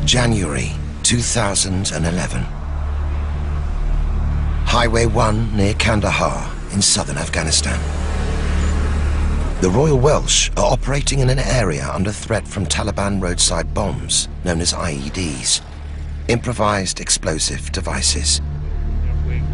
January 2011. Highway 1 near Kandahar in southern Afghanistan. The Royal Welsh are operating in an area under threat from Taliban roadside bombs, known as IEDs, improvised explosive devices.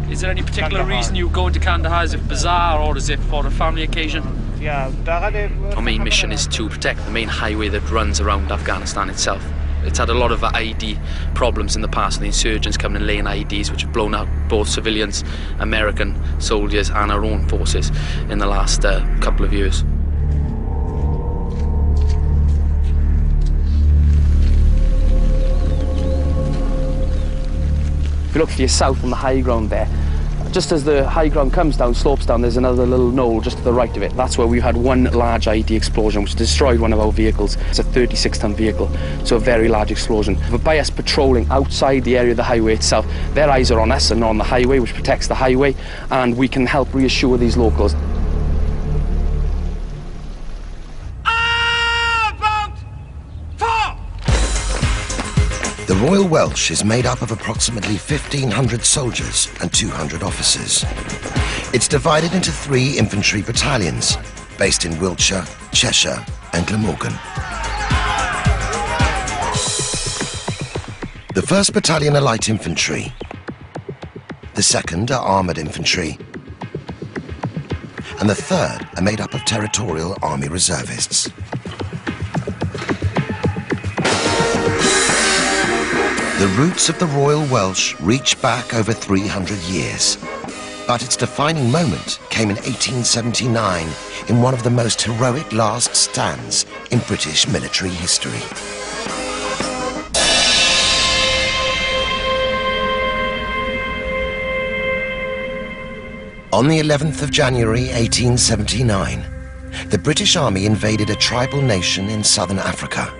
Is there any particular reason you go into Kandahar? Is it bizarre or is it for a family occasion? Our main mission is to protect the main highway that runs around Afghanistan itself. It's had a lot of IED problems in the past, the insurgents coming and laying IEDs which have blown out both civilians, American soldiers and our own forces in the last couple of years. If you look to your south on the high ground there, just as the high ground comes down, slopes down, there's another little knoll just to the right of it. That's where we had one large IED explosion which destroyed one of our vehicles. It's a 36-ton vehicle, so a very large explosion. But by us patrolling outside the area of the highway itself, their eyes are on us and on the highway, which protects the highway, and we can help reassure these locals. The Royal Welsh is made up of approximately 1,500 soldiers and 200 officers. It's divided into 3 infantry battalions, based in Wiltshire, Cheshire and Glamorgan. The 1st Battalion are light infantry, the 2nd are armoured infantry, and the 3rd are made up of Territorial Army reservists. The roots of the Royal Welsh reach back over 300 years, but its defining moment came in 1879 in one of the most heroic last stands in British military history. On the 11th of January 1879, the British Army invaded a tribal nation in southern Africa,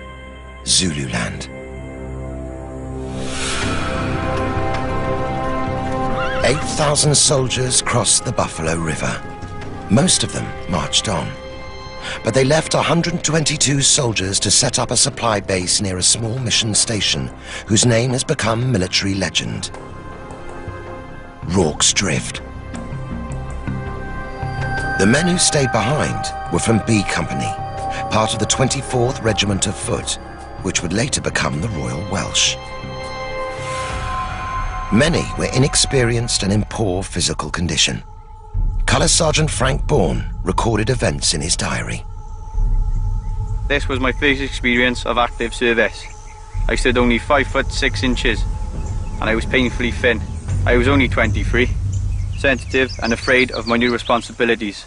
Zululand. 8,000 soldiers crossed the Buffalo River. Most of them marched on, but they left 122 soldiers to set up a supply base near a small mission station whose name has become military legend, Rorke's Drift. The men who stayed behind were from B Company, part of the 24th Regiment of Foot, which would later become the Royal Welsh. Many were inexperienced and in poor physical condition. Colour Sergeant Frank Bourne recorded events in his diary. This was my first experience of active service. I stood only 5 foot 6 inches and I was painfully thin. I was only 23, sensitive and afraid of my new responsibilities.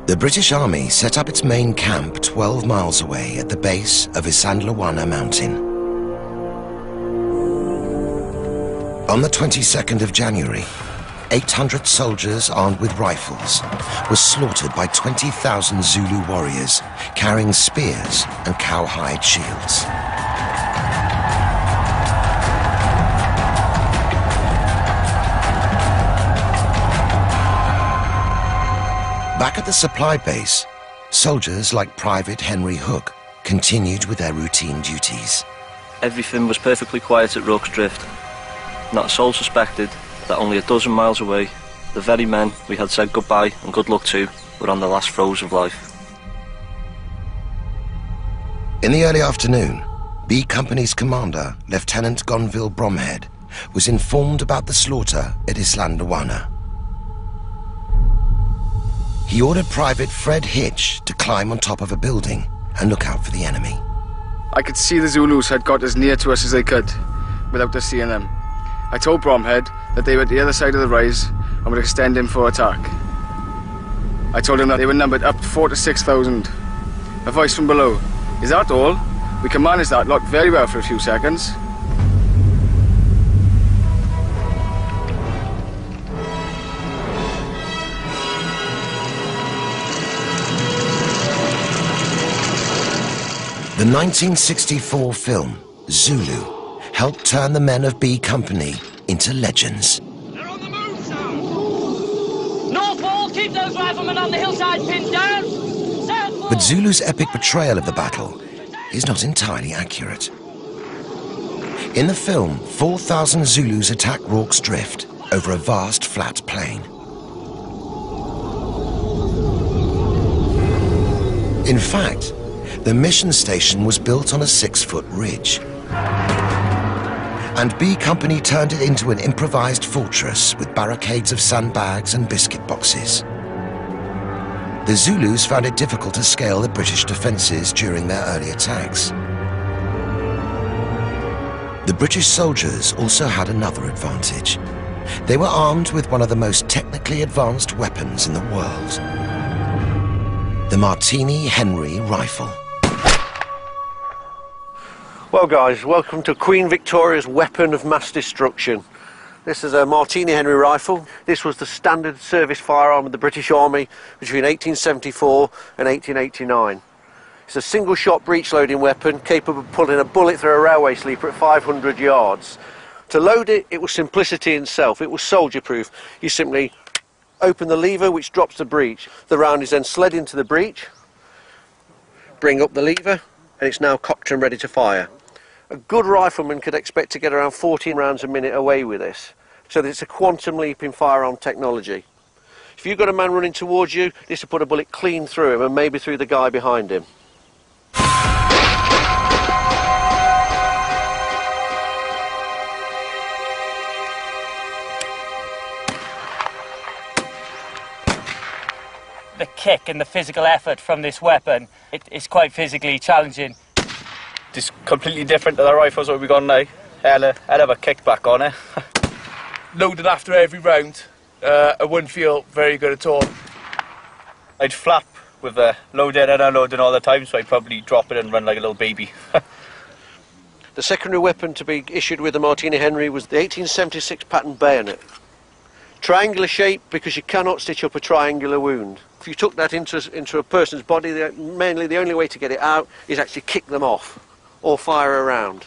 The British Army set up its main camp 12 miles away at the base of Isandlwana Mountain. On the 22nd of January, 800 soldiers armed with rifles were slaughtered by 20,000 Zulu warriors carrying spears and cowhide shields. Back at the supply base, soldiers like Private Henry Hook continued with their routine duties. Everything was perfectly quiet at Rorke's Drift. Not a soul suspected that only a dozen miles away, the very men we had said goodbye and good luck to were on the last throes of life. In the early afternoon, B Company's commander, Lieutenant Gonville Bromhead, was informed about the slaughter at Isandlwana. He ordered Private Fred Hitch to climb on top of a building and look out for the enemy. I could see the Zulus had got as near to us as they could, without us seeing them. I told Bromhead that they were at the other side of the rise and would extend in for attack. I told him that they were numbered up to 4,000 to 6,000. A voice from below. Is that all? We can manage that lot very well for a few seconds. The 1964 film, Zulu, helped turn the men of B Company into legends. They're on the move, sir! North Wall, keep those riflemen on the hillside pinned down! But Zulu's epic portrayal of the battle is not entirely accurate. In the film, 4,000 Zulus attack Rorke's Drift over a vast flat plain. In fact, the mission station was built on a 6-foot ridge. And B Company turned it into an improvised fortress with barricades of sandbags and biscuit boxes. The Zulus found it difficult to scale the British defences during their early attacks. The British soldiers also had another advantage. They were armed with one of the most technically advanced weapons in the world. The Martini Henry rifle. Well guys, welcome to Queen Victoria's weapon of mass destruction. This is a Martini Henry rifle. This was the standard service firearm of the British Army between 1874 and 1889. It's a single-shot breech-loading weapon capable of pulling a bullet through a railway sleeper at 500 yards. To load it, it was simplicity in itself. It was soldier-proof. You simply open the lever which drops the breech. The round is then slid into the breech, bring up the lever, and it's now cocked and ready to fire. A good rifleman could expect to get around 14 rounds a minute away with this. So it's a quantum leap in firearm technology. If you've got a man running towards you, this will put a bullet clean through him and maybe through the guy behind him. The kick and the physical effort from this weapon, it's quite physically challenging. It's completely different to the rifles that we got now. Hell of a kickback on it. Loaded after every round, I wouldn't feel very good at all. I'd flap with loading and unloading all the time, so I'd probably drop it and run like a little baby. The secondary weapon to be issued with the Martini Henry was the 1876 pattern bayonet. Triangular shape because you cannot stitch up a triangular wound. If you took that into a person's body, mainly the only way to get it out is actually kick them off or fire around.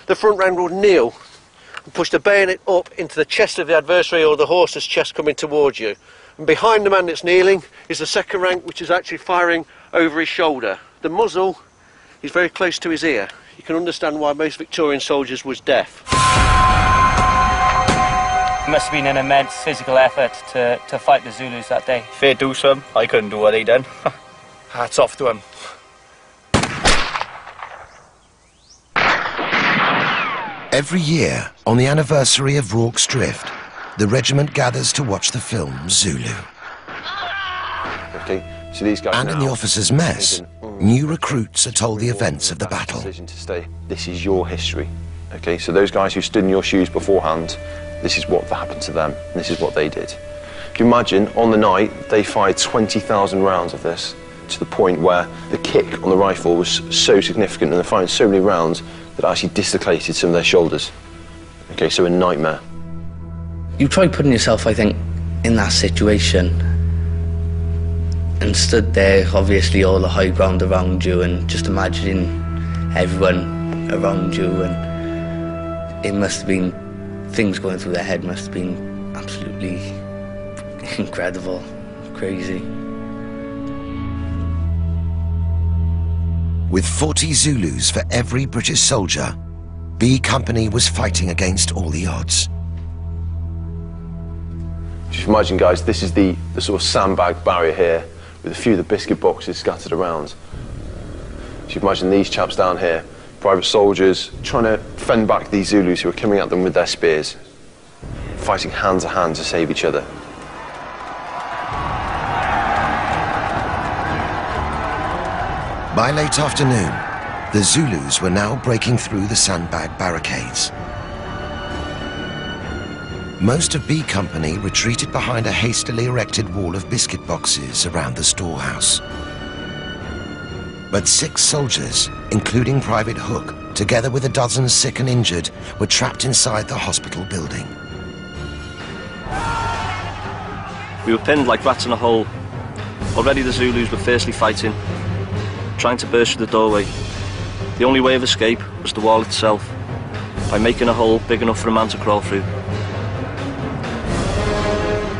The front rank would kneel and push the bayonet up into the chest of the adversary or the horse's chest coming towards you. And behind the man that's kneeling is the second rank, which is actually firing over his shoulder. The muzzle is very close to his ear. You can understand why most Victorian soldiers was deaf. It must have been an immense physical effort to fight the Zulus that day. If they do some, I couldn't do what they done. Hats off to them. Every year, on the anniversary of Rorke's Drift, the regiment gathers to watch the film Zulu. Okay, so these guys and in the officers' mess, new recruits are told the events of the battle. To stay. This is your history. Okay, so those guys who stood in your shoes beforehand, this is what happened to them, and this is what they did. If you imagine, on the night, they fired 20,000 rounds of this, to the point where the kick on the rifle was so significant, and they're firing so many rounds that actually dislocated some of their shoulders. Okay, so a nightmare. You try putting yourself, I think, in that situation, and stood there, obviously all the high ground around you, and just imagining everyone around you, and it must have been, things going through their head must have been absolutely incredible, crazy. With 40 Zulus for every British soldier, B Company was fighting against all the odds. Just imagine, guys, this is the sort of sandbag barrier here, with a few of the biscuit boxes scattered around. So you imagine these chaps down here, private soldiers, trying to fend back these Zulus who are coming at them with their spears, fighting hand to hand to save each other. By late afternoon, the Zulus were now breaking through the sandbag barricades. Most of B Company retreated behind a hastily erected wall of biscuit boxes around the storehouse. But 6 soldiers, including Private Hook, together with a dozen sick and injured, were trapped inside the hospital building. We were pinned like rats in a hole. Already the Zulus were fiercely fighting, trying to burst through the doorway. The only way of escape was the wall itself, by making a hole big enough for a man to crawl through.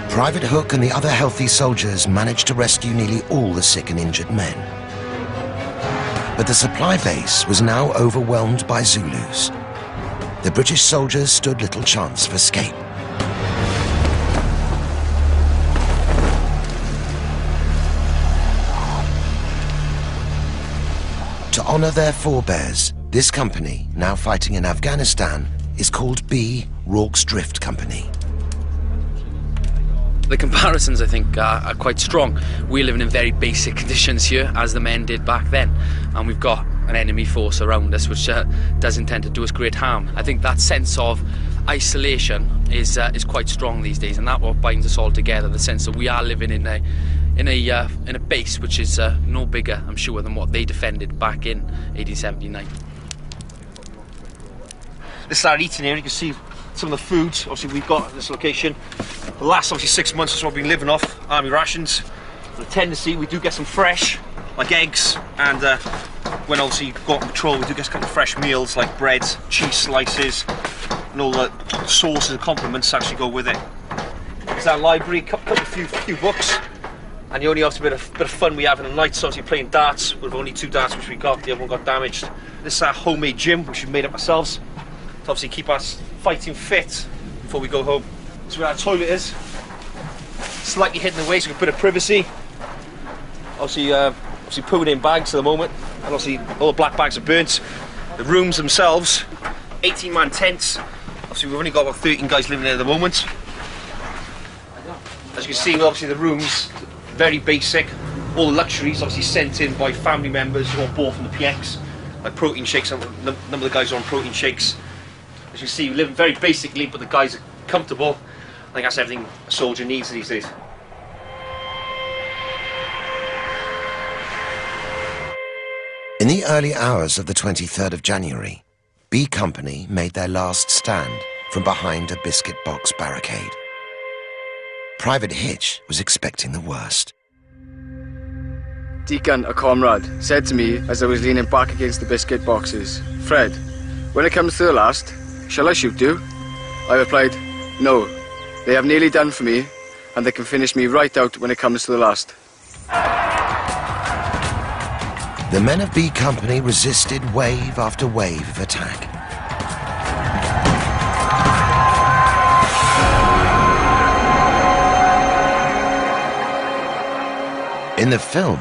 Private Hook and the other healthy soldiers managed to rescue nearly all the sick and injured men. But the supply base was now overwhelmed by Zulus. the British soldiers stood little chance of escape. To honour their forebears, this company, now fighting in Afghanistan, is called B. Rorke's Drift Company. The comparisons, I think, are quite strong. We're living in very basic conditions here, as the men did back then, and we've got an enemy force around us which does intend to do us great harm. I think that sense of isolation is quite strong these days, and that's what binds us all together, the sense that we are living in a base which is no bigger, I'm sure, than what they defended back in 1879. This is our eating area. You can see some of the foods obviously we've got at this location. The last obviously 6 months is what we've been living off, army rations. The tendency, we do get some fresh, like eggs, and when obviously you go out on patrol, we do get a couple of fresh meals like bread, cheese slices, and all the sauces and complements actually go with it. There's our library, a few books, and the only obviously bit of fun we have in the night, so obviously playing darts. We've only 2 darts which we got, the other one got damaged. This is our homemade gym, which we've made up ourselves, to obviously keep us fighting fit before we go home. This is where our toilet is, slightly hidden away so we can put a privacy. Obviously pooing in bags at the moment, and obviously all the black bags are burnt. The rooms themselves, 18-man tents. Obviously we've only got about 13 guys living there at the moment. As you can see, obviously the rooms, very basic. All the luxuries obviously sent in by family members or bought from the PX, like protein shakes. A number of the guys are on protein shakes. As you see, we live very basically, but the guys are comfortable. I think that's everything a soldier needs these days. In the early hours of the 23rd of January, B Company made their last stand from behind a biscuit box barricade. Private Hitch was expecting the worst. Deacon, a comrade, said to me as I was leaning back against the biscuit boxes, "Fred, when it comes to the last, shall I shoot you?" I replied, "No, they have nearly done for me, and they can finish me right out when it comes to the last." The men of B Company resisted wave after wave of attack. In the film,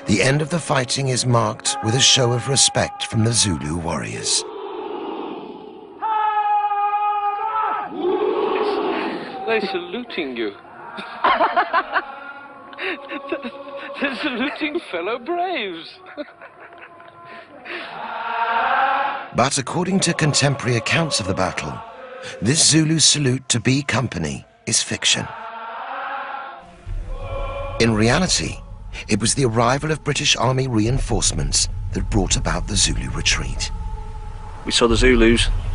the end of the fighting is marked with a show of respect from the Zulu warriors. They're saluting you. They're saluting fellow braves. But according to contemporary accounts of the battle, this Zulu salute to B Company is fiction. In reality, it was the arrival of British Army reinforcements that brought about the Zulu retreat. We saw the Zulus